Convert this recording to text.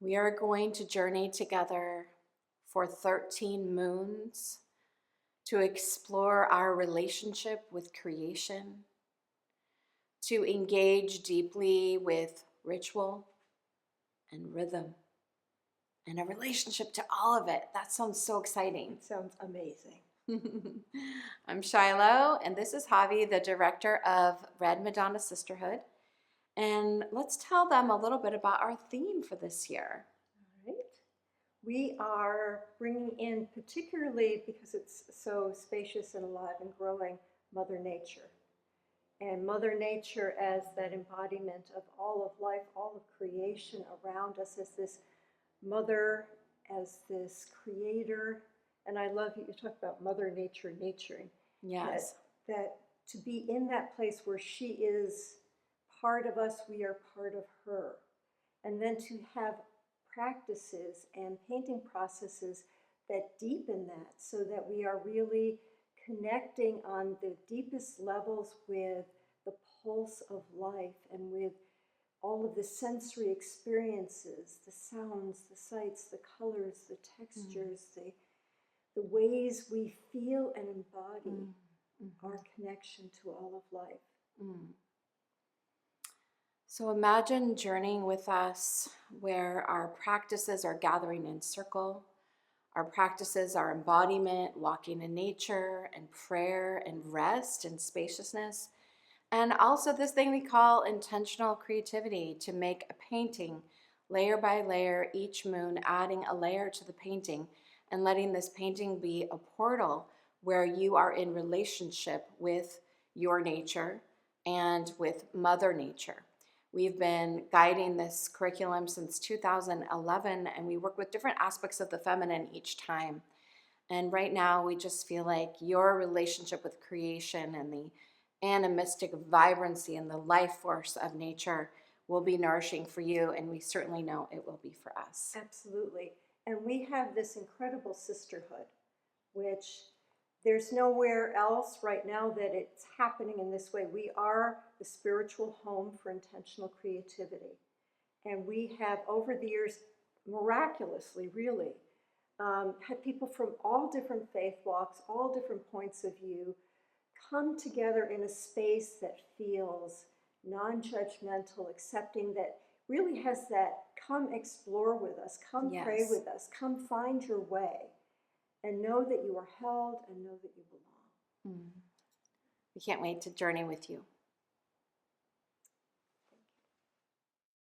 We are going to journey together for 13 moons to explore our relationship with creation, to engage deeply with ritual and rhythm and a relationship to all of it. That sounds so exciting. Sounds amazing. I'm Shiloh, and this is Javi, the director of Red Madonna Sisterhood. And let's tell them a little bit about our theme for this year. All right. We are bringing in, particularly because it's so spacious and alive and growing, Mother Nature. And Mother Nature as that embodiment of all of life, all of creation around us, as this mother, as this creator. And I love you talk about Mother Nature naturing. Yes. That to be in that place where she is part of us, we are part of her. And then to have practices and painting processes that deepen that so that we are really connecting on the deepest levels with the pulse of life and with all of the sensory experiences, the sounds, the sights, the colors, the textures, the ways we feel and embody our connection to all of life. So imagine journeying with us where our practices are gathering in circle. Our practices are embodiment, walking in nature, and prayer, and rest, and spaciousness. And also this thing we call intentional creativity, to make a painting layer by layer, each moon adding a layer to the painting and letting this painting be a portal where you are in relationship with your nature and with Mother Nature. We've been guiding this curriculum since 2011, and we work with different aspects of the feminine each time. And right now, we just feel like your relationship with creation and the animistic vibrancy and the life force of nature will be nourishing for you, and we certainly know it will be for us. Absolutely. And we have this incredible sisterhood, which there's nowhere else right now that it's happening in this way. We are the spiritual home for intentional creativity. And we have, over the years, miraculously, really, had people from all different faith walks, all different points of view, come together in a space that feels non-judgmental, accepting, that really has that come explore with us, come pray with us, come find your way, and know that you are held and know that you belong. We can't wait to journey with you.